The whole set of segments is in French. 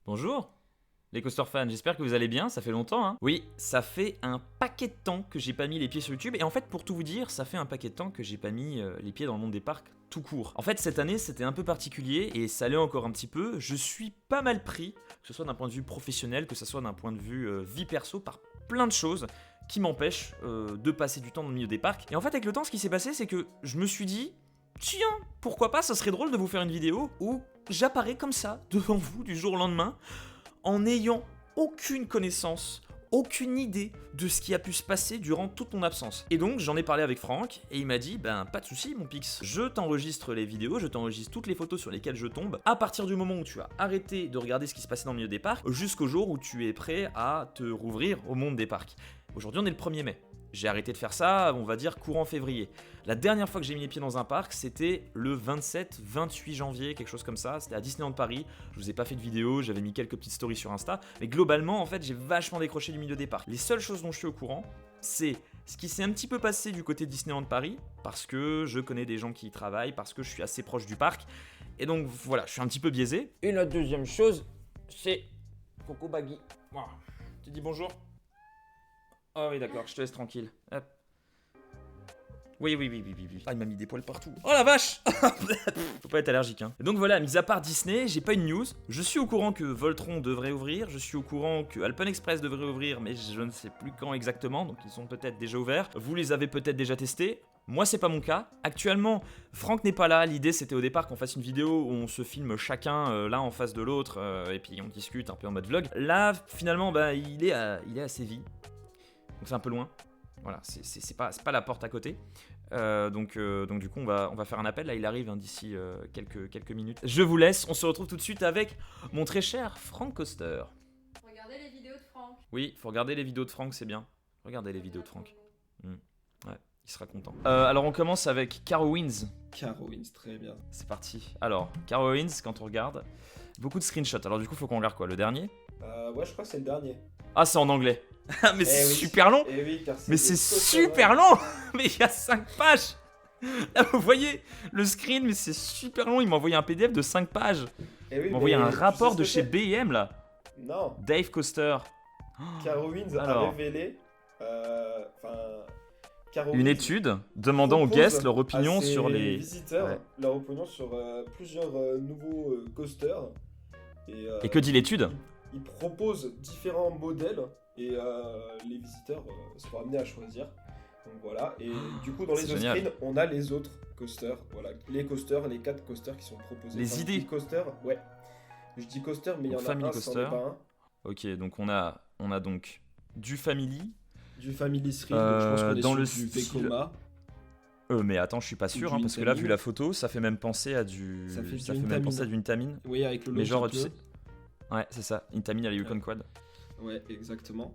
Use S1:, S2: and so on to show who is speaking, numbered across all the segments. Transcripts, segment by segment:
S1: Bonjour les coaster fans, j'espère que vous allez bien, ça fait longtemps hein. Oui, ça fait un paquet de temps que j'ai pas mis les pieds sur YouTube, et en fait pour tout vous dire, ça fait un paquet de temps que j'ai pas mis les pieds dans le monde des parcs tout court. En fait cette année c'était un peu particulier, et ça l'est encore un petit peu, je suis pas mal pris, que ce soit d'un point de vue professionnel, que ce soit d'un point de vue vie perso, par plein de choses qui m'empêchent de passer du temps dans le milieu des parcs. Et en fait avec le temps ce qui s'est passé c'est que je me suis dit, tiens, pourquoi pas, ça serait drôle de vous faire une vidéo où j'apparais comme ça devant vous du jour au lendemain, en n'ayant aucune connaissance, aucune idée de ce qui a pu se passer durant toute mon absence. Et donc j'en ai parlé avec Franck, et il m'a dit, ben pas de souci mon Pix, je t'enregistre les vidéos, je t'enregistre toutes les photos sur lesquelles je tombe, à partir du moment où tu as arrêté de regarder ce qui se passait dans le milieu des parcs, jusqu'au jour où tu es prêt à te rouvrir au monde des parcs. Aujourd'hui on est le 1er mai. J'ai arrêté de faire ça, on va dire courant février. La dernière fois que j'ai mis les pieds dans un parc, c'était le 27-28 janvier, quelque chose comme ça. C'était à Disneyland Paris. Je vous ai pas fait de vidéo, j'avais mis quelques petites stories sur Insta. Mais globalement, en fait, j'ai vachement décroché du milieu des parcs. Les seules choses dont je suis au courant, c'est ce qui s'est un petit peu passé du côté de Disneyland Paris, parce que je connais des gens qui y travaillent, parce que je suis assez proche du parc. Et donc voilà, je suis un petit peu biaisé. Et la deuxième chose, c'est Coco Baggy. Voilà. Tu dis bonjour? Ah oui, d'accord, je te laisse tranquille. Hop. Oui. Ah, il m'a mis des poils partout. Oh la vache! Faut pas être allergique, hein. Et donc voilà, mis à part Disney, j'ai pas une news. Je suis au courant que Voltron devrait ouvrir. Je suis au courant que Alpen Express devrait ouvrir, mais je ne sais plus quand exactement. Donc ils sont peut-être déjà ouverts. Vous les avez peut-être déjà testés. Moi, c'est pas mon cas. Actuellement, Franck n'est pas là. L'idée, c'était au départ qu'on fasse une vidéo où on se filme chacun l'un en face de l'autre et puis on discute un peu en mode vlog. Là, finalement, bah, il est à Séville. Donc c'est un peu loin. Voilà, c'est pas la porte à côté. Donc du coup, on va faire un appel. Là, il arrive hein, d'ici quelques minutes. Je vous laisse. On se retrouve tout de suite avec mon très cher Franck Coaster.
S2: Regardez les vidéos de Franck.
S1: Oui, faut regarder les vidéos de Franck, c'est bien. Regardez les vidéos de Franck. Ouais, il sera content. Alors, on commence avec Carowinds.
S3: Carowinds, très bien.
S1: C'est parti. Alors, Carowinds, quand on regarde, beaucoup de screenshots. Alors, du coup, faut qu'on regarde quoi? Le dernier?
S3: Ouais, je crois que c'est le dernier.
S1: Ah, c'est en anglais. Mais c'est
S3: oui.
S1: super long.
S3: Oui, car
S1: Mais c'est super long. Mais il y a 5 pages. Là, vous voyez le screen, mais c'est super long. Il m'a envoyé un PDF de 5 pages.
S3: Oui,
S1: Il m'a envoyé un rapport de chez B&M là.
S3: Non.
S1: Dave Coaster.
S3: Carowinds
S1: Alors.
S3: a révélé
S1: Une étude demandant aux guests leur opinion sur les
S3: visiteurs,
S1: ouais.
S3: leur opinion sur plusieurs nouveaux coasters.
S1: Et que dit l'étude?
S3: Ils proposent différents modèles et les visiteurs seront amenés à choisir. Donc voilà, et du coup dans les autres screens, on a les autres coasters. Voilà, les coasters, les 4 coasters qui sont proposés.
S1: Les idées.
S3: Coasters, ouais. Je dis coaster, mais il y en a
S1: Family
S3: un,
S1: Coaster.
S3: c'en est pas un.
S1: Ok, donc on a donc du Family.
S3: Du Family Thrill, donc je pense qu'on est
S1: dans
S3: sur
S1: le
S3: du
S1: style...
S3: Vekoma.
S1: Mais attends, je suis pas sûr, hein, parce que là, vu la photo, ça fait même penser à du... Ça fait même penser à du Intamin.
S3: Oui, avec le logo.
S1: Mais genre, tu sais... Ouais, c'est ça, Intamin à la Yukon Quad.
S3: Ouais, exactement.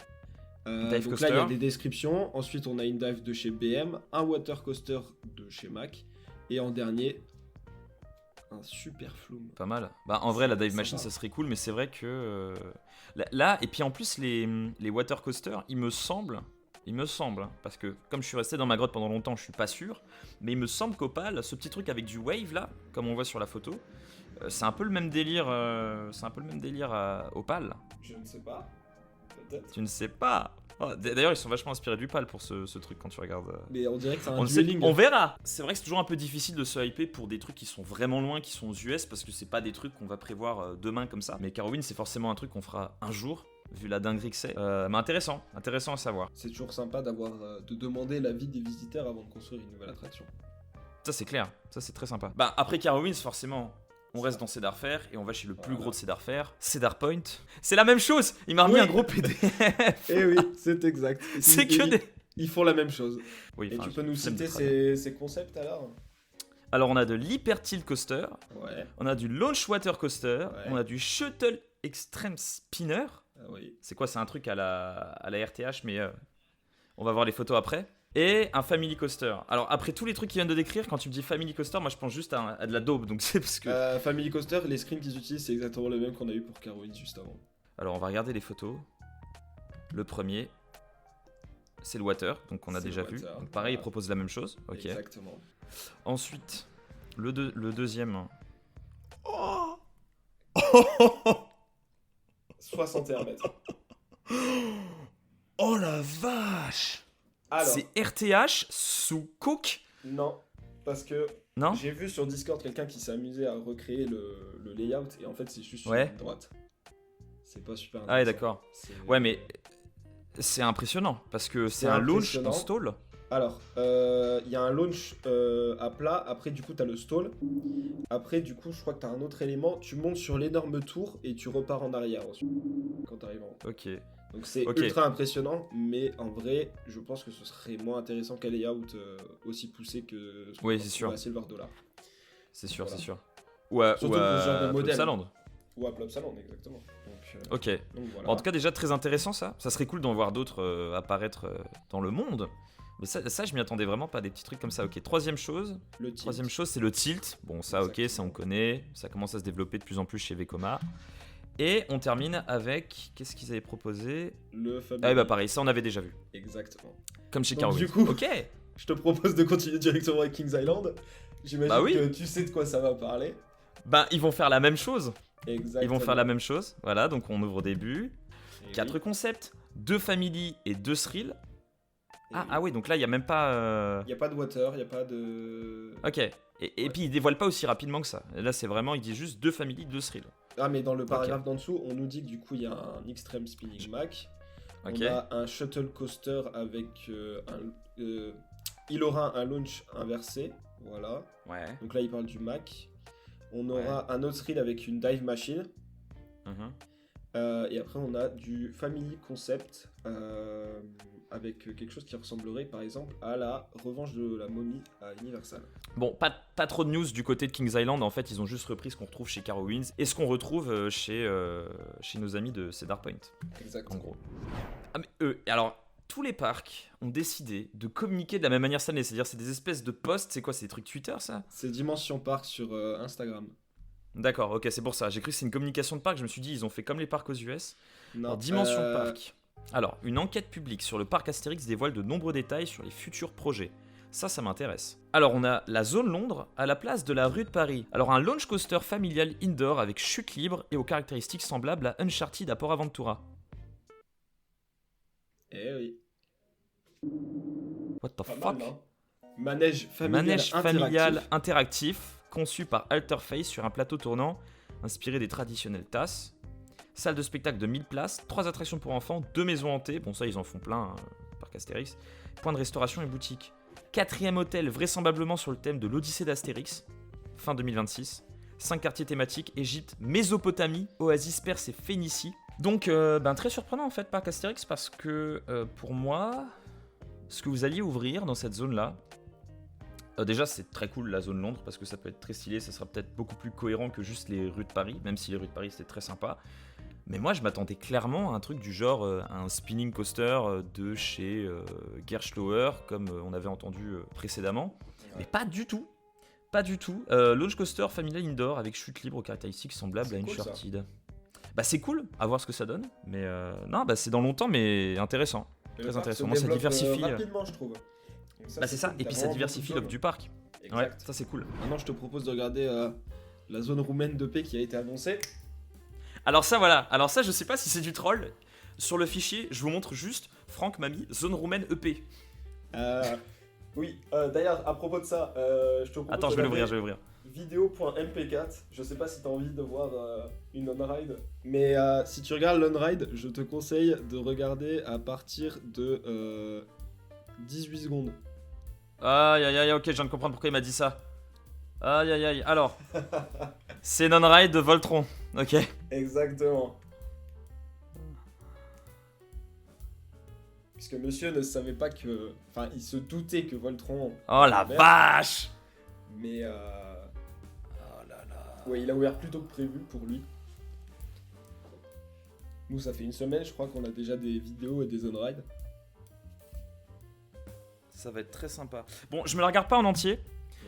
S1: Dive
S3: donc
S1: Coaster.
S3: là, il y a des descriptions. Ensuite, on a une dive de chez BM, un water coaster de chez Mac. Et en dernier, un super flume.
S1: Pas mal. Bah, en vrai, la dive machine, ça serait cool, mais c'est vrai que... Là, et puis en plus, les water coasters, il me semble, hein, parce que comme je suis resté dans ma grotte pendant longtemps, je suis pas sûr, mais il me semble qu'Opal, ce petit truc avec du wave là, comme on voit sur la photo, c'est un peu le même délire, à Opal.
S3: Je ne sais pas, peut-être.
S1: Tu ne sais pas. Oh, d'ailleurs, ils sont vachement inspirés du PAL pour ce truc quand tu regardes.
S3: Mais on dirait que c'est un
S1: dueling. On verra. C'est vrai que c'est toujours un peu difficile de se hyper pour des trucs qui sont vraiment loin, qui sont aux US, parce que c'est pas des trucs qu'on va prévoir demain comme ça. Mais Carowinds, c'est forcément un truc qu'on fera un jour, vu la dinguerie que c'est. Mais intéressant à savoir.
S3: C'est toujours sympa de demander l'avis des visiteurs avant de construire une nouvelle attraction.
S1: Ça c'est clair, ça c'est très sympa. Bah après Carowinds, forcément, on reste dans Cedar Fair et on va chez le plus gros de Cedar Fair, Cedar Point. C'est la même chose. Il m'a remis un gros PDF.
S3: Eh oui, c'est exact.
S1: C'est que des...
S3: Ils font la même chose.
S1: Oui,
S3: et tu peux nous
S1: citer
S3: ces concepts alors?
S1: Alors on a de l'Hypertilt Coaster,
S3: ouais.
S1: On a du Launch Water Coaster,
S3: ouais.
S1: On a du Shuttle Extreme Spinner.
S3: Ah, oui.
S1: C'est quoi? C'est un truc à la RTH, mais on va voir les photos après. Et un Family Coaster. Alors après tous les trucs qu'ils viennent de décrire, quand tu me dis Family Coaster, moi je pense juste à de la daube, donc c'est parce que...
S3: Family Coaster, les screens qu'ils utilisent, c'est exactement le même qu'on a eu pour Carowinds juste avant.
S1: Alors on va regarder les photos. Le premier, c'est le Water, donc on a déjà vu. Donc pareil, ils proposent la même chose. Ok.
S3: Exactement.
S1: Ensuite, le deuxième.
S3: 61 mètres.
S1: Oh la vache!
S3: Alors,
S1: C'est RTH sous Coke?
S3: non, parce que
S1: Non?
S3: j'ai vu sur Discord quelqu'un qui s'est amusé à recréer le layout et en fait c'est juste sur
S1: Ouais.
S3: une droite. C'est pas super
S1: Ah ouais,
S3: intéressant.
S1: d'accord.
S3: C'est-
S1: Ouais, mais c'est impressionnant parce que c'est
S3: C'est
S1: un launch
S3: impressionnant.
S1: en stall.
S3: Alors, il y a un launch à plat, après du coup t'as le stall, après du coup je crois que t'as un autre élément, tu montes sur l'énorme tour et tu repars en arrière ensuite, quand t'arrives en haut.
S1: Ok.
S3: Donc c'est
S1: Ok.
S3: ultra impressionnant, mais en vrai je pense que ce serait moins intéressant qu'un layout aussi poussé que ce qu'on
S1: Oui,
S3: peut
S1: c'est
S3: retrouver
S1: sûr.
S3: à Silver Dollar.
S1: C'est sûr,
S3: Voilà.
S1: c'est sûr. Ou à,
S3: Surtout
S1: ou
S3: pour ce genre de
S1: à
S3: modèle.
S1: Plopsaland.
S3: Ou à Plopsaland, exactement.
S1: Ok.
S3: Donc voilà.
S1: Bon, en tout cas, déjà très intéressant ça. Ça serait cool d'en voir d'autres apparaître dans le monde. Mais ça, je m'y attendais vraiment pas, des petits trucs comme ça. Ok, troisième chose,
S3: le tilt.
S1: c'est le tilt. Bon, ça, ok, ça on
S3: Exactement.
S1: connaît. Ça commence à se développer de plus en plus chez Vekoma. Et on termine avec. Qu'est-ce qu'ils avaient proposé?
S3: Le fameux.
S1: Ah, bah pareil, ça on avait déjà vu.
S3: Exactement.
S1: Comme chez
S3: Donc,
S1: Carowinds.
S3: du coup-
S1: Ok.
S3: Je te propose de continuer directement avec Kings Island. J'imagine
S1: Bah oui.
S3: que tu sais de quoi ça va parler.
S1: Bah, ils vont faire la même chose.
S3: Exactement.
S1: Ils vont faire la même chose. Voilà, donc on ouvre au début.
S3: Et
S1: 4
S3: oui,
S1: concepts, 2 family et 2 thrill.
S3: et
S1: Ah oui, donc là, il n'y a même pas.
S3: Il n'y a pas de water, il n'y a pas de.
S1: Ok. Et puis, ils dévoilent pas aussi rapidement que ça. Et là, c'est vraiment, ils disent juste 2 family, 2 thrill.
S3: Ah, mais dans le paragraphe d'en dessous, on nous dit que du coup, il y a un Extreme Spinning Mac.
S1: Ok.
S3: On a un Shuttle Coaster avec il aura un launch inversé. Voilà.
S1: Ouais.
S3: Donc là, il parle du Mac. On
S1: Ouais.
S3: aura un autre thrill avec une Dive Machine.
S1: Mhm.
S3: Et après, on a du Family Concept avec quelque chose qui ressemblerait par exemple à la Revanche de la momie à Universal.
S1: Bon, pas trop de news du côté de Kings Island. En fait, ils ont juste repris ce qu'on retrouve chez Carowinds et ce qu'on retrouve chez nos amis de Cedar Point, en
S3: Exactement.
S1: gros. Ah, mais alors, tous les parcs ont décidé de communiquer de la même manière cette année. C'est-à-dire, c'est des espèces de posts. C'est quoi? C'est des trucs Twitter, ça?
S3: C'est Dimension Park sur Instagram.
S1: D'accord, ok, c'est pour ça. J'ai cru que c'est une communication de parc. Je me suis dit, ils ont fait comme les parcs aux US.
S3: Non,
S1: Alors, Dimension Park. Alors, une enquête publique sur le parc Astérix dévoile de nombreux détails sur les futurs projets. Ça m'intéresse. Alors, on a la zone Londres à la place de la rue de Paris. Alors, un launch coaster familial indoor avec chute libre et aux caractéristiques semblables à Uncharted à Port Aventura.
S3: Eh oui.
S1: What the
S3: Pas
S1: fuck?
S3: mal, hein. Manège familial
S1: Manège
S3: interactif.
S1: familial interactif, conçu par Alterface sur un plateau tournant, inspiré des traditionnelles tasses. Salle de spectacle de 1000 places, 3 attractions pour enfants, 2 maisons hantées, bon ça ils en font plein, hein, parc Astérix, point de restauration et boutique. 4ème hôtel vraisemblablement sur le thème de l'Odyssée d'Astérix, fin 2026. 5 quartiers thématiques, Égypte, Mésopotamie, Oasis, Perse et Phénicie. Donc très surprenant en fait parc Astérix parce que pour moi, ce que vous alliez ouvrir dans cette zone là, déjà c'est très cool la zone Londres parce que ça peut être très stylé, ça sera peut-être beaucoup plus cohérent que juste les rues de Paris, même si les rues de Paris c'était très sympa. Mais moi je m'attendais clairement à un truc du genre un spinning coaster de chez Gerschlauer comme on avait entendu précédemment. Mais pas du tout. Pas du tout. Launch coaster familial indoor avec chute libre aux caractéristiques semblables
S3: C'est
S1: à
S3: cool, ça.
S1: Uncharted. Bah c'est cool, à voir ce que ça donne. Mais non, bah c'est dans longtemps mais intéressant.
S3: Et
S1: Très
S3: le parc
S1: intéressant.
S3: se
S1: Moi, ça
S3: développe,
S1: diversifie.
S3: rapidement, je trouve. Donc
S1: Bah c'est ça,
S3: cool,
S1: et
S3: t'as
S1: puis ça
S3: vraiment
S1: diversifie
S3: beaucoup de
S1: l'offre du
S3: zones.
S1: parc.
S3: Exact.
S1: Ouais, ça c'est cool.
S3: Maintenant, je te propose de regarder la zone roumaine de paix qui a été annoncée.
S1: Alors ça voilà, alors ça je sais pas si c'est du troll. Sur le fichier, je vous montre juste, Franck m'a mis zone roumaine EP.
S3: Oui, d'ailleurs, à propos de ça, je te propose
S1: Attends,
S3: de
S1: je vais l'ouvrir,
S3: regarder
S1: je vais l'ouvrir.
S3: vidéo.mp4. Je sais pas si t'as envie de voir une on-ride, mais si tu regardes l'on-ride, je te conseille de regarder à partir de 18 secondes.
S1: Aïe aïe aïe, ok, je viens de comprendre pourquoi il m'a dit ça. Aïe aïe aïe, alors. C'est non-ride de Voltron, ok.
S3: Exactement. Puisque monsieur ne savait pas que... Enfin, il se doutait que Voltron...
S1: Oh la
S3: ouvert,
S1: vache.
S3: Mais...
S1: Oh là là.
S3: Ouais, il a ouvert plus tôt que prévu pour lui. Nous, ça fait une semaine, je crois qu'on a déjà des vidéos et des on-ride.
S1: Ça va être très sympa. Bon, je me la regarde pas en entier.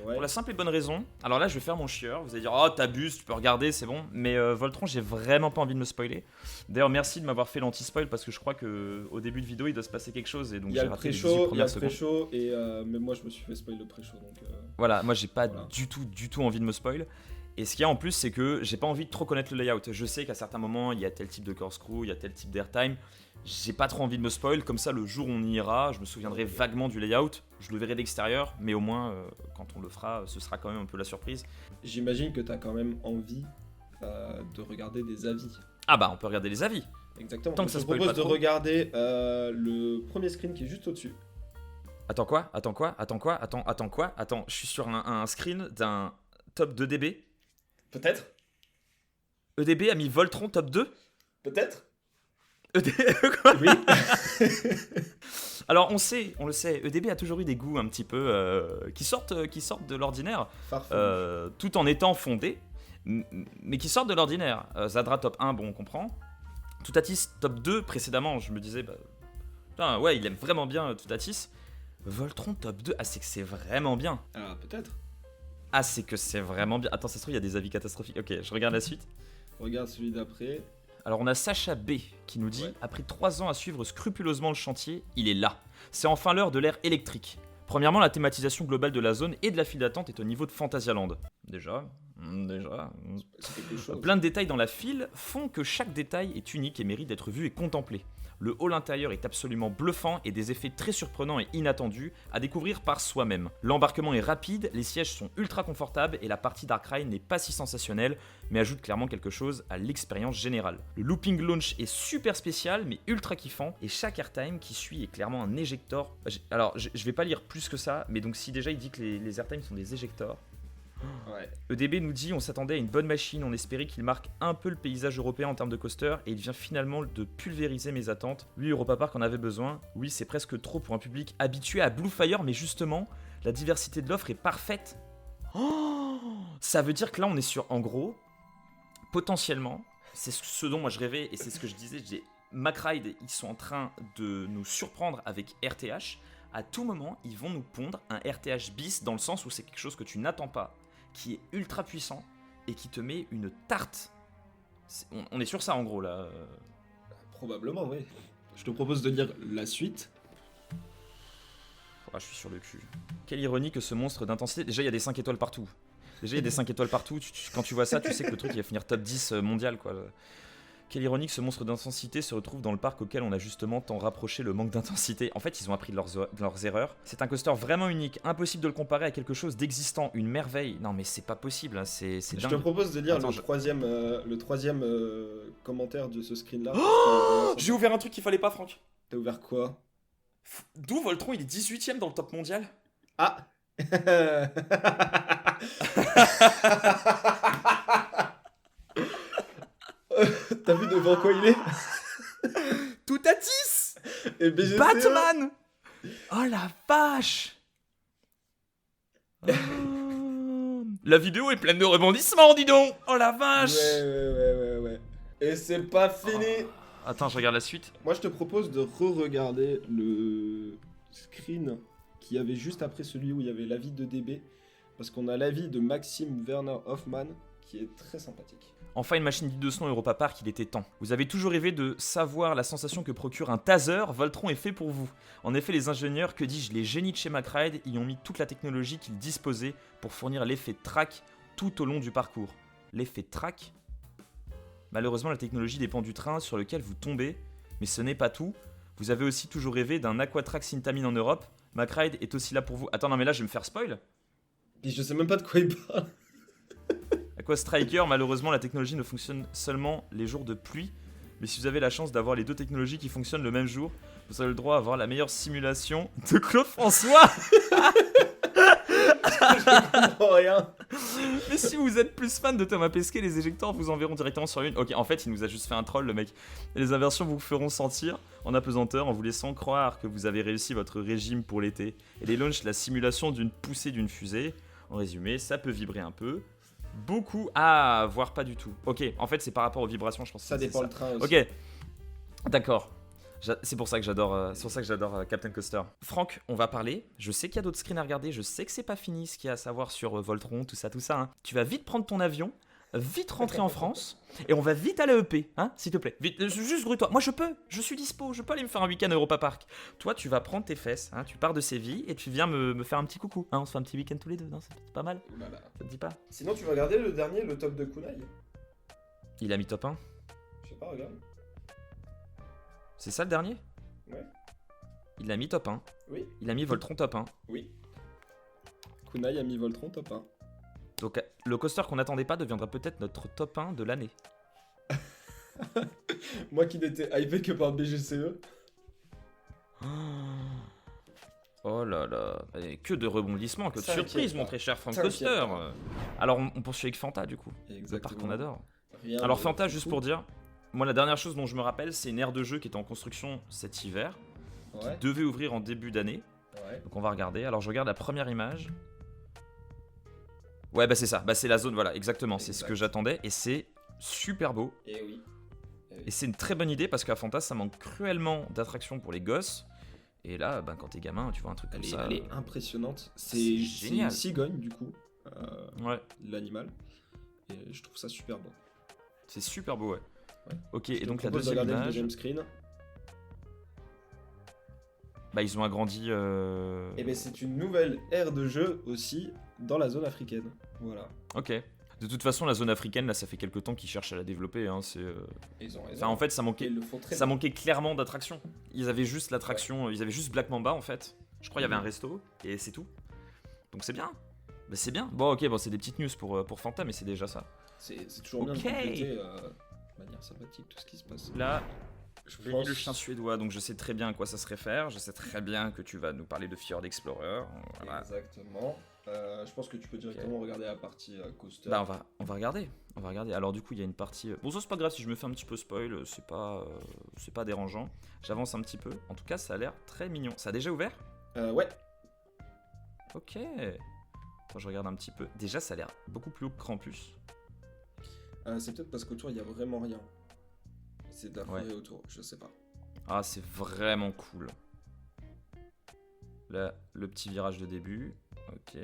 S3: Ouais.
S1: Pour la simple et bonne raison, alors là je vais faire mon chieur, vous allez dire oh t'abuses, tu peux regarder, c'est bon, mais Voltron j'ai vraiment pas envie de me spoiler. D'ailleurs merci de m'avoir fait l'anti-spoil parce que je crois que au début de vidéo il doit se passer quelque chose et donc
S3: Il y a
S1: j'ai
S3: le
S1: raté les 18
S3: pré-show, il y a
S1: premières
S3: le
S1: secondes.
S3: pré-show, et même moi je me suis fait spoil le pré-show, donc...
S1: Voilà, moi j'ai pas
S3: Voilà.
S1: du tout envie de me spoil. Et ce qu'il y a en plus, c'est que j'ai pas envie de trop connaître le layout. Je sais qu'à certains moments, il y a tel type de corkscrew, il y a tel type d'airtime. J'ai pas trop envie de me spoil, comme ça le jour où on y ira, je me souviendrai vaguement du layout. Je le verrai d'extérieur, mais au moins, quand on le fera, ce sera quand même un peu la surprise.
S3: J'imagine que t'as quand même envie de regarder des avis.
S1: Ah bah, on peut regarder les avis.
S3: Exactement.
S1: Tant que ça
S3: je te
S1: spoil
S3: propose
S1: pas
S3: de
S1: trop.
S3: regarder le premier screen qui est juste au-dessus.
S1: Attends quoi, je suis sur un screen d'un top 2 DB.
S3: Peut-être.
S1: EDB a mis Voltron top 2.
S3: Peut-être.
S1: Quoi?
S3: Oui.
S1: Alors on le sait, EDB a toujours eu des goûts un petit peu qui sortent de l'ordinaire, tout en étant fondés, mais qui sortent de l'ordinaire. Zadra top 1, bon on comprend. Toutatis top 2, précédemment je me disais, putain, ouais il aime vraiment bien Toutatis. Voltron top 2, ah c'est que c'est vraiment bien.
S3: Ah peut-être.
S1: Ah c'est que c'est vraiment bien. Attends, ça se trouve il y a des avis catastrophiques. Ok, je regarde la suite.
S3: Regarde celui d'après.
S1: Alors on a Sacha B qui nous dit après 3 ans à suivre scrupuleusement le chantier, il est là. C'est enfin l'heure de l'ère électrique. Premièrement, la thématisation globale de la zone et de la file d'attente est au niveau de Fantasyland. Déjà.
S3: C'est quelque chose.
S1: Plein de détails dans la file font que chaque détail est unique et mérite d'être vu et contemplé. Le hall intérieur est absolument bluffant et des effets très surprenants et inattendus à découvrir par soi-même. L'embarquement est rapide, les sièges sont ultra confortables et la partie Darkrai n'est pas si sensationnelle, mais ajoute clairement quelque chose à l'expérience générale. Le looping launch est super spécial mais ultra kiffant et chaque airtime qui suit est clairement un éjector. Alors je vais pas lire plus que ça, mais donc si déjà il dit que les airtimes sont des éjectors.
S3: Ouais.
S1: EDB nous dit on s'attendait à une bonne machine, on espérait qu'il marque un peu le paysage européen en termes de coaster et il vient finalement de pulvériser mes attentes. Oui, Europa Park en avait besoin, oui c'est presque trop pour un public habitué à Bluefire, mais justement la diversité de l'offre est parfaite. Oh, ça veut dire que là on est sur, en gros, potentiellement, c'est ce dont moi je rêvais et c'est ce que je disais, McRide, ils sont en train de nous surprendre avec RTH. À tout moment, ils vont nous pondre un RTH bis dans le sens où c'est quelque chose que tu n'attends pas, qui est ultra puissant et qui te met une tarte. On est sur ça en gros là.
S3: Probablement, oui. Je te propose de lire la suite.
S1: Je suis sur le cul. Quelle ironie que ce monstre d'intensité. Déjà, il y a des 5 étoiles partout. Quand tu vois ça, tu sais que le truc il va finir top 10 mondial quoi. Quelle ironie que ce monstre d'intensité se retrouve dans le parc auquel on a justement tant rapproché le manque d'intensité. En fait, ils ont appris de leurs erreurs. C'est un coaster vraiment unique, impossible de le comparer à quelque chose d'existant, une merveille. Non mais c'est pas possible, hein. C'est dingue.
S3: Je te propose de lire le troisième commentaire de ce screen là.
S1: J'ai ouvert un truc qu'il fallait pas, Franck.
S3: T'as ouvert quoi?
S1: D'où Voltron il est 18ème dans le top mondial?
S3: Ah. T'as vu devant quoi il est?
S1: Toutatis
S3: Et BGCE.
S1: Batman. Oh la vache. La vidéo est pleine de rebondissements, dis donc. Oh la vache.
S3: Ouais. Et c'est pas fini.
S1: Attends, je regarde la suite.
S3: Moi, je te propose de re-regarder le screen qu'il y avait juste après celui où il y avait l'avis de DB. Parce qu'on a l'avis de Maxime Werner Hoffman qui est très sympathique.
S1: Enfin une machine digne de ce nom Europa Park, il était temps. Vous avez toujours rêvé de savoir la sensation que procure un taser, Voltron est fait pour vous. En effet, les ingénieurs, que dis-je, les génies de chez McRide, y ont mis toute la technologie qu'ils disposaient pour fournir l'effet track tout au long du parcours. L'effet track? Malheureusement, la technologie dépend du train sur lequel vous tombez, mais ce n'est pas tout. Vous avez aussi toujours rêvé d'un Aquatrack Sintamine en Europe. McRide est aussi là pour vous. Attends, non mais là je vais me faire spoil.
S3: Et je sais même pas de quoi il parle.
S1: Aqua Striker, malheureusement, la technologie ne fonctionne seulement les jours de pluie. Mais si vous avez la chance d'avoir les deux technologies qui fonctionnent le même jour, vous avez le droit à avoir la meilleure simulation de Claude François.
S3: Je comprends rien.
S1: Mais si vous êtes plus fan de Thomas Pesquet, les éjecteurs vous enverront directement sur une. Ok, en fait, il nous a juste fait un troll, le mec. Et les inversions vous feront sentir en apesanteur en vous laissant croire que vous avez réussi votre régime pour l'été. Et les launchs, la simulation d'une poussée d'une fusée. En résumé, ça peut vibrer un peu. Beaucoup, voire pas du tout. Ok, en fait, c'est par rapport aux vibrations, je pense.
S3: Ça dépend le train aussi.
S1: Ok, d'accord. C'est pour ça que j'adore Captain Coaster. Franck, on va parler. Je sais qu'il y a d'autres screens à regarder. Je sais que c'est pas fini ce qu'il y a à savoir sur Voltron, tout ça. Hein. Tu vas vite prendre ton avion, vite rentrer en France et on va vite à l'AEP, hein, s'il te plaît. Vite, juste grouille-toi. Moi, je suis dispo, je peux aller me faire un week-end à Europa Park. Toi, tu vas prendre tes fesses, hein, tu pars de Séville et tu viens me faire un petit coucou. Hein, on se fait un petit week-end tous les deux, non, c'est pas mal.
S3: Voilà.
S1: Ça te dit pas?
S3: Sinon, tu vas regarder le dernier, le top de Kunai.
S1: Il a mis top 1.
S3: Je sais pas, regarde.
S1: C'est ça le dernier?
S3: Ouais.
S1: Il a mis top 1.
S3: Oui.
S1: Il a mis Voltron top 1.
S3: Oui. Kunai a mis Voltron top 1.
S1: Donc le coaster qu'on n'attendait pas deviendra peut-être notre top 1 de l'année.
S3: Moi qui n'étais hypé que par BGCE.
S1: Oh là là, et que de rebondissements, que de
S3: Ça
S1: surprises,
S3: inquiète
S1: mon
S3: pas.
S1: très cher Frank
S3: Ça
S1: Coaster.
S3: inquiète pas.
S1: Alors on poursuit avec Fanta du coup, le parc
S3: Exactement.
S1: qu'on adore.
S3: Rien
S1: Alors
S3: de
S1: Fanta,
S3: fou.
S1: juste pour dire, moi la dernière chose dont je me rappelle, c'est une aire de jeu qui était en construction cet hiver,
S3: Ouais.
S1: devait ouvrir en début d'année.
S3: Ouais.
S1: Donc on va regarder. Alors je regarde la première image. Ouais, bah c'est ça, bah c'est la zone, voilà, exactement, c'est ce que
S3: Exact.
S1: j'attendais et c'est super beau.
S3: Et oui.
S1: Et c'est une très bonne idée parce qu'à Fanta, ça manque cruellement d'attractions pour les gosses. Et là, ben, quand t'es gamin, tu vois un truc comme ça.
S3: Elle est impressionnante.
S1: c'est
S3: C'est
S1: génial.
S3: une cigogne du coup,
S1: Ouais,
S3: l'animal. Et je trouve ça super beau.
S1: c'est super beau, ouais.
S3: Ouais.
S1: Ok,
S3: Je
S1: et
S3: te
S1: donc la
S3: propose de
S1: deuxième
S3: regarder le
S1: image,
S3: deuxième screen.
S1: bah ils ont agrandi.
S3: Et ben c'est une nouvelle aire de jeu aussi dans la zone africaine. Voilà.
S1: Ok. De toute façon, la zone africaine, là, ça fait quelques temps qu'ils cherchent à la développer. Hein, c'est.
S3: Ils ont raison.
S1: Enfin, en fait, ça
S3: Et
S1: manquait.
S3: ils le font très
S1: Ça
S3: bien.
S1: manquait clairement d'attractions. Ils avaient juste l'attraction, ils avaient juste Black Mamba en fait. Je crois qu'il y avait un resto et c'est tout. Donc c'est bien. Bah, c'est bien. Bon, ok, bon, c'est des petites news pour Fanta, mais c'est déjà ça.
S3: C'est toujours bien de
S1: Ok.
S3: compléter de manière sympathique tout ce qui se passe.
S1: Là,
S3: Je
S1: j'ai lu le chien suédois, donc je sais très bien à quoi ça se réfère. Je sais très bien que tu vas nous parler de Fjord Explorer. Voilà.
S3: Exactement. Je pense que tu peux directement regarder la partie coaster.
S1: Bah on va regarder. On va regarder. Alors du coup il y a une partie. Bon ça c'est pas grave si je me fais un petit peu spoil, c'est pas dérangeant. J'avance un petit peu. En tout cas ça a l'air très mignon. Ça a déjà ouvert?
S3: Ouais.
S1: Ok. Attends, je regarde un petit peu. Déjà ça a l'air beaucoup plus haut que Krampus.
S3: C'est peut-être parce qu'autour il y a vraiment rien. C'est de la forêt
S1: Ouais.
S3: autour, je sais pas.
S1: Ah c'est vraiment cool. Là le petit virage de début. Ok.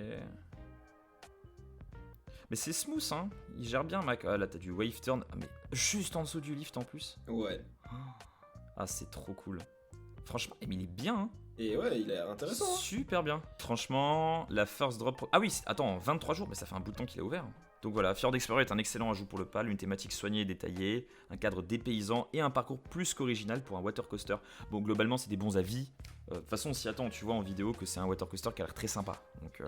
S1: Mais c'est smooth hein. Il gère bien Mac. Ah là t'as du wave turn. Ah, mais juste en dessous du lift en plus.
S3: Ouais.
S1: Ah c'est trop cool. Franchement, mais il est bien hein.
S3: Et ouais, il a l'air intéressant. Hein.
S1: Super bien. Franchement, la first drop. Ah oui, attends, 23 jours, mais ça fait un bout de temps qu'il a ouvert. Donc voilà, Fjord Explorer est un excellent ajout pour le PAL, une thématique soignée et détaillée, un cadre dépaysant et un parcours plus qu'original pour un water coaster. Bon, globalement, c'est des bons avis. De toute façon, on s'y attend, tu vois en vidéo que c'est un water coaster qui a l'air très sympa. Donc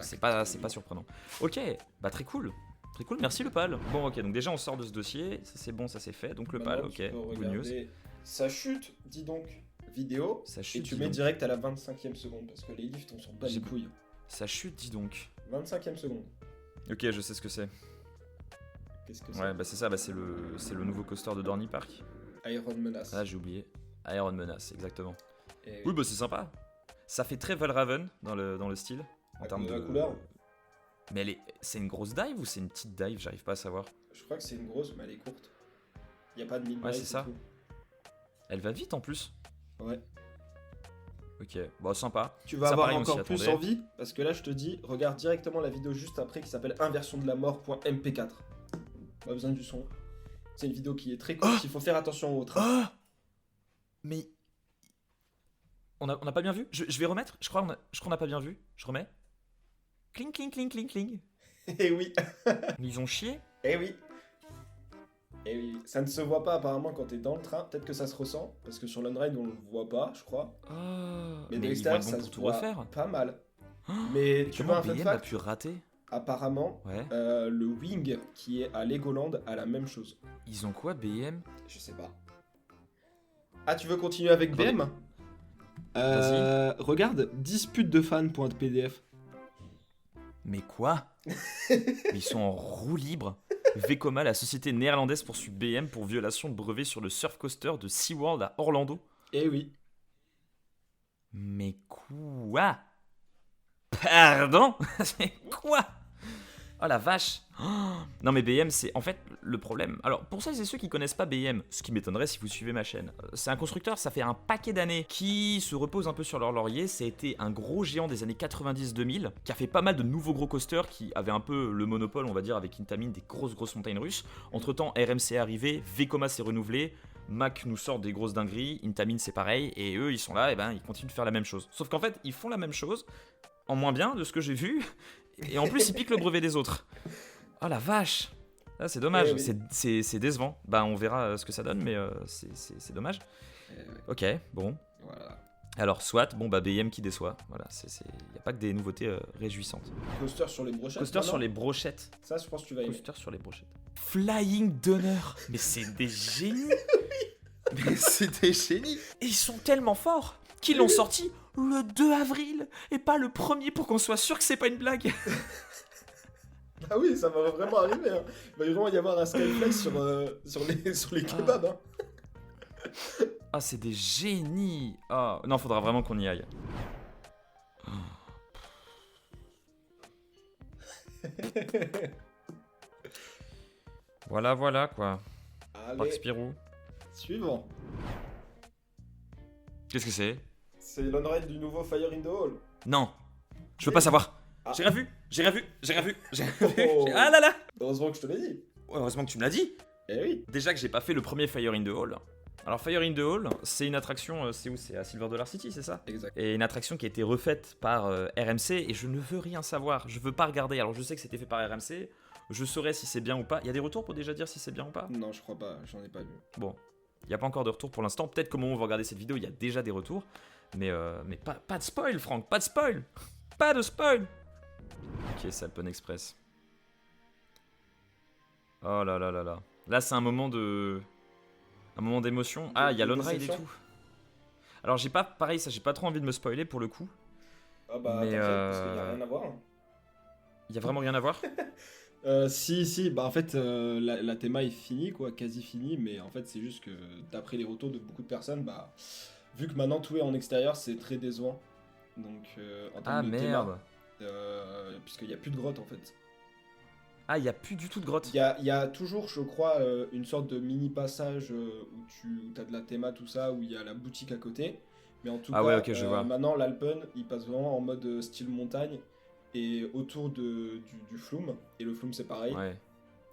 S1: c'est pas surprenant. Ok, bah très cool. Très cool, merci le PAL. Bon, ok, donc déjà on sort de ce dossier, ça c'est bon, ça c'est fait. Donc le PAL,
S3: Maintenant,
S1: ok,
S3: tu peux
S1: good news.
S3: regarder sa chute, dis donc, vidéo.
S1: Ça
S3: Et
S1: chute,
S3: tu
S1: dis
S3: mets
S1: donc.
S3: direct à la 25e seconde parce que les lifts on s'en bat les
S1: J'ai-
S3: couilles.
S1: Ça chute, dis donc.
S3: 25e seconde.
S1: Ok, je sais ce que c'est.
S3: Qu'est-ce que c'est?
S1: Ouais, bah c'est ça, bah c'est le nouveau coaster de Dorney Park.
S3: Iron Menace.
S1: Ah, j'ai oublié. Iron Menace, exactement.
S3: Et
S1: Oui, bah c'est sympa. Ça fait très Valraven dans le style. En
S3: À
S1: termes
S3: cause
S1: de
S3: de la couleur.
S1: Mais c'est une grosse dive ou c'est une petite dive? J'arrive pas à savoir.
S3: Je crois que c'est une grosse, mais elle est courte. Y a pas de mid
S1: Ouais, c'est ça. Elle va vite en plus.
S3: Ouais.
S1: Ok, bon, sympa.
S3: Tu vas
S1: Ça,
S3: avoir
S1: pareil, on s'y
S3: encore plus
S1: attendait.
S3: envie parce que là je te dis, regarde directement la vidéo juste après qui s'appelle inversion-de-la-mort.mp4. Pas besoin du son. C'est une vidéo qui est très courte, il faut faire attention aux trains.
S1: Ah Mais. On a pas bien vu? Je vais remettre? Je crois qu'on a pas bien vu. Je remets. Cling, cling, cling, cling, cling.
S3: Eh oui,
S1: Mais ils ont chié.
S3: eh oui. Eh oui, ça ne se voit pas apparemment quand t'es dans le train, peut-être que ça se ressent, parce que sur l'on-ride on le voit pas, je crois.
S1: Ah,
S3: Mais,
S1: mais
S3: de
S1: ils vont
S3: l'extérieur
S1: être bons
S3: ça
S1: pour
S3: se
S1: tout
S3: voit
S1: refaire.
S3: pas mal.
S1: Ah,
S3: Mais tu vois
S1: Comment
S3: un fun
S1: BM a
S3: fact,
S1: pu rater?
S3: apparemment
S1: Ouais.
S3: le Wing qui est à Legoland a la même chose.
S1: Ils ont quoi, BM?
S3: Je sais pas. Ah, tu veux continuer avec
S1: Attendez.
S3: BM Regarde, dispute-de-fan.pdf.
S1: Mais quoi? Ils sont en roue libre. Vekoma, la société néerlandaise, poursuit BM pour violation de brevet sur le surf coaster de SeaWorld à Orlando.
S3: Eh oui.
S1: Mais quoi? Pardon? C'est quoi? Oh la vache. Non mais BM c'est en fait le problème. Alors pour celles et ceux qui connaissent pas BM, ce qui m'étonnerait si vous suivez ma chaîne, c'est un constructeur, ça fait un paquet d'années qui se repose un peu sur leur laurier. Ça a été un gros géant des années 90-2000 qui a fait pas mal de nouveaux gros coasters qui avaient un peu le monopole on va dire avec Intamin des grosses montagnes russes. Entre temps RMC est arrivé, Vekoma s'est renouvelé, Mack nous sort des grosses dingueries, Intamin c'est pareil et eux ils sont là et ben ils continuent de faire la même chose. Sauf qu'en fait ils font la même chose en moins bien de ce que j'ai vu. Et en plus, il pique le brevet des autres. Oh la vache. Ah, c'est dommage, c'est décevant. Bah, on verra ce que ça donne, mais c'est dommage. Ok, bon.
S4: Voilà.
S1: Alors, soit, bon, bah, BM qui déçoit. Voilà, il n'y a pas que des nouveautés réjouissantes.
S3: Coaster sur les brochettes.
S1: Coaster sur les brochettes.
S3: Ça, je pense que tu vas aimer.
S1: Coaster sur les brochettes. Flying Donner. Mais c'est des génies.
S4: Mais c'est des génies.
S1: Et ils sont tellement forts qu'ils l'ont sorti le 2 avril et pas le 1er pour qu'on soit sûr que c'est pas une blague.
S3: Ah oui, ça va vraiment arriver. Hein. Il va vraiment y avoir un Skyflex sur les kebabs. Hein.
S1: Ah, c'est des génies. Ah, non, faudra vraiment qu'on y aille. Voilà quoi.
S3: Allez,
S1: Parc Spirou.
S3: suivant.
S1: Qu'est-ce que c'est?
S3: C'est l'on-ride du nouveau Fire in the Hall.
S1: Non, je veux pas savoir.
S3: Ah.
S1: J'ai rien vu.
S3: Oh.
S1: Ah là là.
S3: Heureusement que je te l'ai dit.
S1: Ouais, heureusement que tu me l'as dit.
S3: Eh oui.
S1: Déjà que j'ai pas fait le premier Fire in the Hall. Alors Fire in the Hall, c'est une attraction, c'est où? C'est à Silver Dollar City, c'est ça?
S3: Exact.
S1: Et une attraction qui a été refaite par RMC et je ne veux rien savoir, je veux pas regarder. Alors je sais que c'était fait par RMC, je saurais si c'est bien ou pas. Il y a des retours pour déjà dire si c'est bien ou pas?
S3: Non, je crois pas, j'en ai pas vu.
S1: Bon, il n'y a pas encore de retour pour l'instant. Peut-être qu'au moment où on va regarder cette vidéo, il y a déjà des retours. Mais pas de spoil, Franck, pas de spoil. Pas de spoil. Ok, c'est Alpen Express. Oh là là là là. Là, c'est un moment d'émotion. Ah, il y a Lone Ride et tout. Alors, j'ai pas trop envie de me spoiler pour le coup.
S3: Ah bah,
S1: Mais,
S3: parce qu'il y a rien à voir. Hein.
S1: Il y a vraiment rien à voir.
S3: Si, bah en fait, la théma est finie, quoi, quasi finie, mais en fait, c'est juste que d'après les retours de beaucoup de personnes, bah, vu que maintenant tout est en extérieur, c'est très décevant. Donc, en termes
S1: Ah
S3: de
S1: merde.
S3: théma, puisqu'il n'y a plus de grotte en fait.
S1: Ah, il y a plus du tout de grotte.
S3: Il y a toujours, je crois, une sorte de mini passage où tu as de la théma, tout ça, où il y a la boutique à côté. Mais en tout cas,
S1: ouais, ok, je vois.
S3: maintenant, l'Alpen, il passe vraiment en mode style montagne et autour du Flume. Et le Flume, c'est pareil.
S1: Ouais.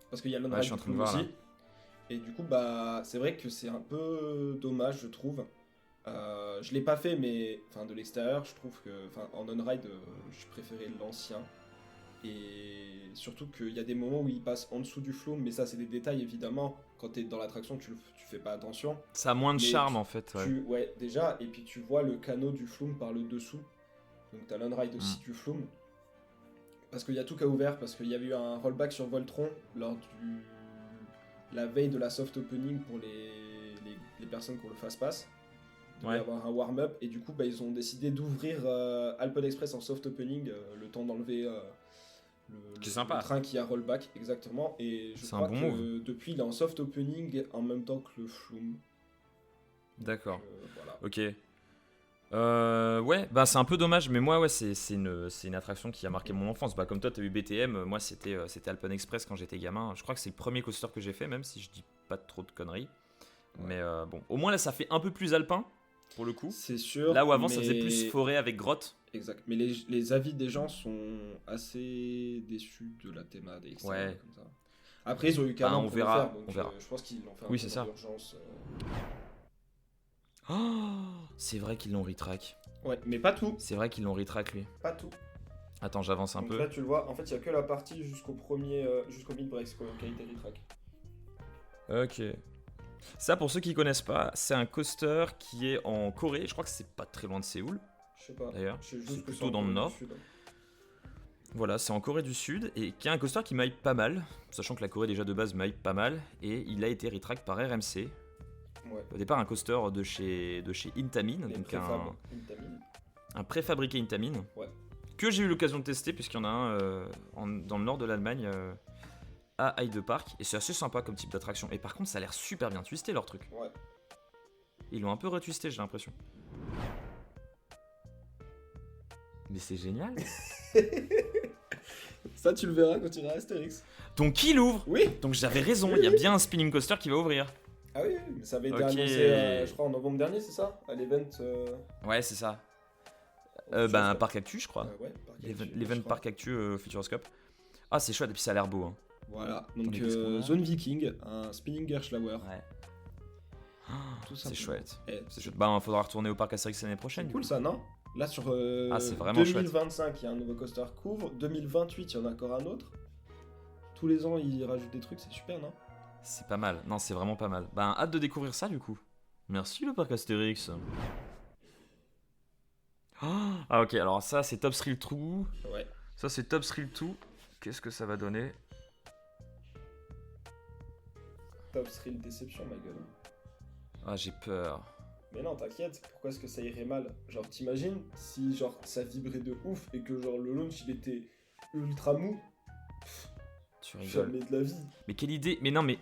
S3: Parce qu'il y a
S1: Ouais,
S3: l'on-ride
S1: je suis en
S3: du
S1: train de
S3: Flume
S1: voir,
S3: aussi.
S1: là.
S3: Et du coup, bah, c'est vrai que c'est un peu dommage, je trouve. Je l'ai pas fait, mais enfin de l'extérieur, je trouve que en on-ride, je préférais l'ancien. Et surtout qu'il y a des moments où il passe en dessous du Flume, mais ça c'est des détails évidemment. Quand t'es dans l'attraction, tu fais pas attention.
S1: Ça a moins de
S3: Mais
S1: charme en fait. Ouais.
S3: Ouais, déjà, et puis tu vois le canot du Flume par le dessous. Donc t'as l'on-ride aussi du Flume. Parce qu'il y a tout qui a ouvert, parce qu'il y avait eu un rollback sur Voltron lors la veille de la soft opening pour les personnes qui ont le fast pass. Il va y avoir un warm-up et du coup bah, ils ont décidé d'ouvrir Alpen Express en soft opening, le temps d'enlever le train qui a rollback exactement, et je crois que depuis il est en soft opening en même temps que le Flume.
S1: D'accord.
S3: Voilà.
S1: Ok. Ouais, bah c'est un peu dommage, mais moi ouais c'est une attraction qui a marqué mon enfance. Bah comme toi t'as eu BTM, moi c'était Alpen Express quand j'étais gamin. Je crois que c'est le premier coaster que j'ai fait, même si je dis pas trop de conneries. Ouais. Mais bon, au moins là ça fait un peu plus alpin pour le coup.
S3: C'est sûr.
S1: Là où avant ça faisait plus forêt avec grotte.
S3: Exact. Mais les avis des gens sont assez déçus de la théma des extérieurs,
S1: ouais.
S3: Comme ça. Après ils ont eu qu'un an pour le faire, donc
S1: on verra.
S3: je pense qu'ils l'ont fait un
S1: oui,
S3: peu
S1: c'est
S3: dans
S1: ça.
S3: l'urgence.
S1: Oh, c'est vrai qu'ils l'ont retrack.
S3: Ouais, mais pas tout.
S1: C'est vrai qu'ils l'ont retrack lui.
S3: Pas tout.
S1: Attends, j'avance un
S3: donc
S1: peu.
S3: Là, tu le vois, en fait, il y a que la partie jusqu'au mid-break qui a été retrack.
S1: Ok. Ça, pour ceux qui connaissent pas, c'est un coaster qui est en Corée. Je crois que c'est pas très loin de Séoul.
S3: Je sais pas.
S1: D'ailleurs,
S3: c'est
S1: plutôt dans le nord. Voilà, c'est en Corée du Sud et qui est un coaster qui m'hype pas mal, sachant que la Corée déjà de base m'hype pas mal, et il a été retrack par RMC.
S3: Ouais.
S1: Au départ, un coaster de chez Intamin, donc un préfabriqué Intamin,
S3: ouais.
S1: Que j'ai eu l'occasion de tester puisqu'il y en a un dans le nord de l'Allemagne à Heide Park, et c'est assez sympa comme type d'attraction. Et par contre, ça a l'air super bien twisté leur truc.
S3: Ouais.
S1: Ils l'ont un peu retwisté, j'ai l'impression. Mais c'est génial.
S3: Ça, tu le verras quand tu iras à Astérix.
S1: Donc il ouvre.
S3: Oui.
S1: Donc j'avais raison, il y a bien un spinning coaster qui va ouvrir.
S3: Ah oui, mais ça avait été
S1: Ok.
S3: annoncé, je crois, en novembre dernier, c'est ça? À l'event.
S1: Ouais, c'est ça.
S3: Futuroscope.
S1: Parc Actu, je crois.
S3: Ouais, Parc Actu,
S1: L'event
S3: je crois.
S1: Parc Actu Futuroscope. Ah, c'est chouette, et puis ça a l'air beau. Hein.
S3: Voilà,
S1: On
S3: donc
S1: est qu'est-ce qu'on a
S3: Zone Viking, un spinning Gerschlauer.
S1: Ouais.
S3: Tout
S1: C'est
S3: simplement.
S1: chouette.
S3: Eh,
S1: C'est chouette. Bah, faudra retourner au parc Astérix l'année prochaine.
S3: c'est
S1: du
S3: cool
S1: coup.
S3: ça, non? Là, sur
S1: Ah, c'est vraiment chouette.
S3: 2025, il y a un nouveau coaster qui ouvre. 2028, il y en a encore un autre. Tous les ans, ils rajoutent des trucs, c'est super, non?
S1: C'est pas mal. Non, c'est vraiment pas mal. Bah, hâte de découvrir ça du coup. Merci le parc Astérix. Ah, ok, alors ça, c'est Top Thrill 2.
S3: Ouais.
S1: Ça, c'est Top Thrill 2. Qu'est-ce que ça va donner?
S3: Top Thrill Déception, ma gueule.
S1: Ah, j'ai peur.
S3: Mais non, t'inquiète, pourquoi est-ce que ça irait mal? Genre, t'imagines si genre ça vibrait de ouf et que genre le launch il était ultra mou?
S1: Tu rigoles.
S3: Jamais de la vie.
S1: Mais quelle idée. Mais non, mais.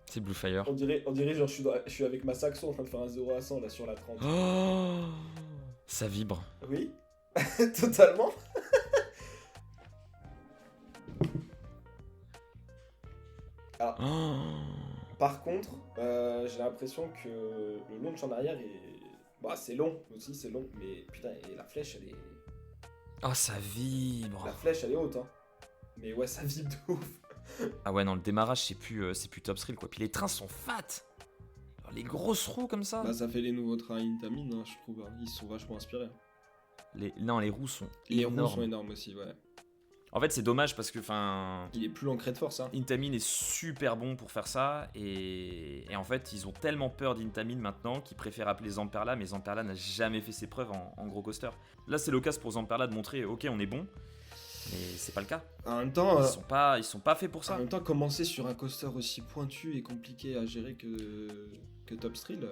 S1: C'est Blue Fire.
S3: On dirait genre je suis avec ma Saxo en train de faire un 0 à 100 là sur la 30.
S1: Oh, ça vibre.
S3: Oui, totalement. Alors, par contre, j'ai l'impression que le launch en arrière est... Bah, c'est long aussi, c'est long, mais putain, et la flèche, elle est...
S1: Oh, ça vibre.
S3: La flèche, elle est haute, hein. Mais ouais, ça vibre de ouf.
S1: Ah ouais, non, le démarrage, c'est plus Top Thrill, quoi. Puis les trains sont fat. Alors, les grosses roues comme ça.
S3: Bah, ça fait les nouveaux trains Intamin, hein, je trouve. Hein. Ils sont vachement inspirés.
S1: Non, les roues sont
S3: Les
S1: énormes.
S3: roues sont énormes aussi, ouais.
S1: En fait, c'est dommage parce que, enfin...
S3: Il est plus l'ancré de force, hein.
S1: Intamin est super bon pour faire ça. Et en fait, ils ont tellement peur d'Intamin maintenant qu'ils préfèrent appeler Zamperla. Mais Zamperla n'a jamais fait ses preuves en gros coaster. Là, c'est l'occasion pour Zamperla de montrer, ok, on est bon. Mais c'est pas le cas.
S3: En même temps,
S1: Ils sont pas faits pour ça.
S3: en même temps, commencer sur un coaster aussi pointu et compliqué à gérer que Top Thrill,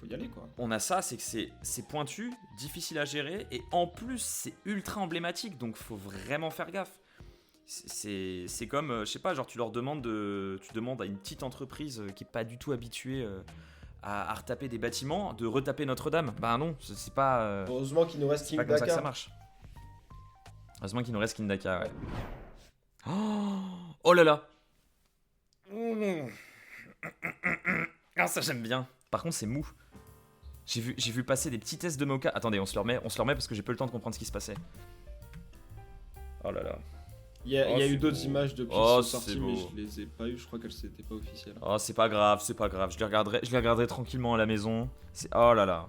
S3: faut y aller, quoi.
S1: On a ça, c'est que c'est pointu, difficile à gérer, et en plus c'est ultra emblématique, donc faut vraiment faire gaffe. C'est comme, je sais pas, genre tu demandes à une petite entreprise qui est pas du tout habituée à retaper des bâtiments, de retaper Notre-Dame. Bah non, c'est pas,
S3: Heureusement qu'il nous reste
S1: c'est
S3: King
S1: pas comme ça que ça
S3: Daka.
S1: marche. Heureusement qu'il nous reste Kindaka, ouais. Oh là là. Ah, ça j'aime bien. Par contre c'est mou. J'ai vu passer des petits tests de Mocha. Attendez, on se le remet parce que j'ai pas le temps de comprendre ce qui se passait. Oh là là.
S3: Il y a
S1: Oh,
S3: eu
S1: c'est
S3: d'autres
S1: beau.
S3: images depuis
S1: Oh,
S3: qu'ils sont
S1: c'est
S3: sortis, mais
S1: beau.
S3: je les ai pas eu. Je crois qu'elles n'étaient pas officielles.
S1: Oh, c'est pas grave. Je les regarderai tranquillement à la maison. Oh là là.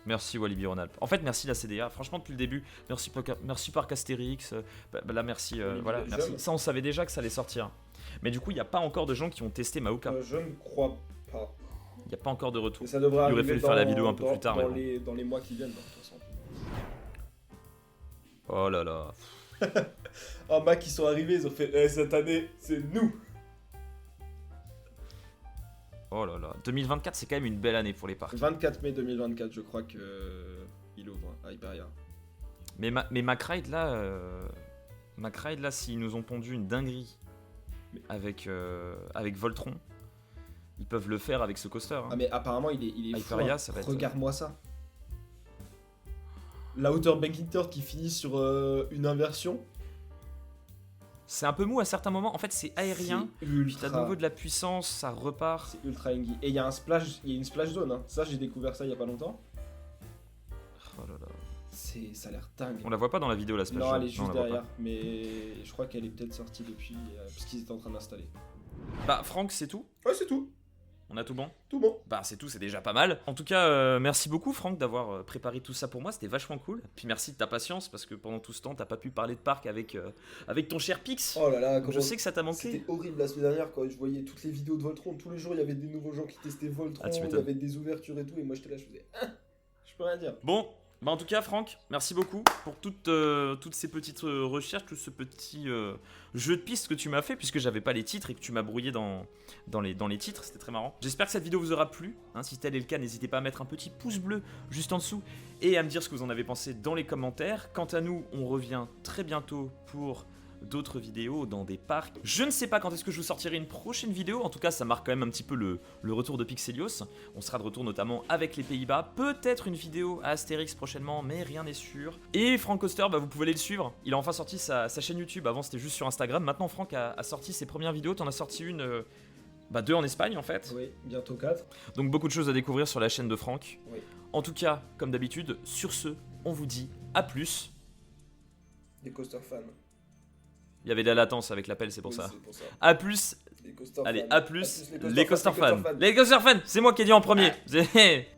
S1: Merci Walibi Rhône-Alpes. En fait, merci la CDA. Franchement, depuis le début, merci Parc Astérix. Là, merci. Voilà,
S3: Belgium.
S1: merci. Ça, on savait déjà que ça allait sortir. Mais du coup, il n'y a pas encore de gens qui ont testé Maoka.
S3: Je ne crois pas.
S1: Il n'y a pas encore de retour.
S3: Mais ça devrait
S1: Il aurait
S3: arriver
S1: fallu faire la vidéo un peu plus tard,
S3: dans
S1: mais
S3: les mois qui viennent, de toute façon.
S1: Oh là là.
S3: En Mac, ils sont arrivés, ils ont fait cette année, c'est nous.
S1: Oh là là. 2024, c'est quand même une belle année pour les parcs.
S3: 24 mai 2024, je crois que il ouvre à Hyperia.
S1: Mais McRide là, s'ils nous ont pondu une dinguerie avec Voltron, ils peuvent le faire avec ce coaster. Hein.
S3: Ah mais apparemment il est fou.
S1: Hyperia,
S3: Hein.
S1: ça va être-
S3: Regarde-moi ça. La hauteur banking turn qui finit sur une inversion.
S1: C'est un peu mou à certains moments. En fait, c'est aérien.
S3: C'est
S1: Puis t'as
S3: ultra.
S1: de nouveau de la puissance, ça repart.
S3: C'est ultra hanggy. Et il y a une splash zone. Hein. Ça, j'ai découvert ça il y a pas longtemps.
S1: Oh là là.
S3: Ça a l'air dingue.
S1: On la voit pas dans la vidéo, la splash
S3: Non,
S1: zone.
S3: elle est juste
S1: on la voit pas.
S3: derrière. Mais je crois qu'elle est peut-être sortie depuis parce qu'ils étaient en train d'installer.
S1: Bah, Franck, c'est tout.
S3: Ouais, c'est tout.
S1: On a tout bon.
S3: Tout bon.
S1: Bah, c'est tout, c'est déjà pas mal. En tout cas, merci beaucoup, Franck, d'avoir préparé tout ça pour moi. C'était vachement cool. Puis merci de ta patience, parce que pendant tout ce temps, t'as pas pu parler de parc avec ton cher Pix.
S3: Oh là là,
S1: Donc, je sais que ça t'a manqué.
S3: C'était horrible la semaine dernière quand je voyais toutes les vidéos de Voltron. Tous les jours, il y avait des nouveaux gens qui testaient Voltron.
S1: Ah, tu
S3: il y
S1: m'étonnes.
S3: avait des ouvertures et tout. Et moi, j'étais là, je faisais. Je peux rien dire.
S1: Bon, bah en tout cas, Franck, merci beaucoup pour toutes ces petites recherches, tout ce petit jeu de pistes que tu m'as fait, puisque j'avais pas les titres et que tu m'as brouillé dans les titres. C'était très marrant. J'espère que cette vidéo vous aura plu. Hein, si tel est le cas, n'hésitez pas à mettre un petit pouce bleu juste en dessous et à me dire ce que vous en avez pensé dans les commentaires. Quant à nous, on revient très bientôt pour d'autres vidéos dans des parcs. Je ne sais pas quand est-ce que je vous sortirai une prochaine vidéo, en tout cas ça marque quand même un petit peu le retour de Pixelios. On sera de retour notamment avec les Pays-Bas, peut-être une vidéo à Astérix prochainement, mais rien n'est sûr. Et Franck Coaster, bah, vous pouvez aller le suivre, il a enfin sorti sa chaîne YouTube, avant c'était juste sur Instagram, maintenant Franck a sorti ses premières vidéos, t'en as sorti une... 2 en Espagne en fait.
S3: Oui, bientôt 4.
S1: Donc beaucoup de choses à découvrir sur la chaîne de Franck.
S3: Oui.
S1: En tout cas, comme d'habitude, sur ce, on vous dit à plus.
S3: Des coaster fans.
S1: Il y avait de la latence avec l'appel, c'est pour
S3: Oui,
S1: ça.
S3: c'est pour ça.
S1: À plus.
S3: Les coaster
S1: Allez,
S3: fans.
S1: à plus.
S3: Les
S1: Les
S3: coaster
S1: coaster fans.
S3: fans.
S1: Les coaster fans, c'est moi qui ai dit en premier.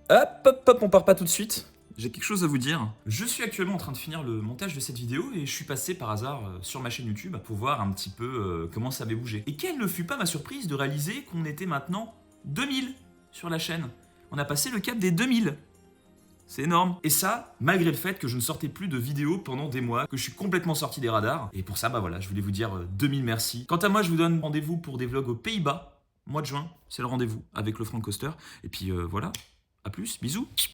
S1: Hop, hop, hop, on part pas tout de suite. J'ai quelque chose à vous dire. Je suis actuellement en train de finir le montage de cette vidéo et je suis passé par hasard sur ma chaîne YouTube pour voir un petit peu comment ça avait bougé. Et quelle ne fut pas ma surprise de réaliser qu'on était maintenant 2000 sur la chaîne. On a passé le cap des 2000. C'est énorme. Et ça, malgré le fait que je ne sortais plus de vidéos pendant des mois, que je suis complètement sorti des radars. Et pour ça, bah voilà, je voulais vous dire 2000 merci. Quant à moi, je vous donne rendez-vous pour des vlogs aux Pays-Bas. Mois de juin, c'est le rendez-vous avec le Franck Coaster. Et puis voilà, à plus, bisous.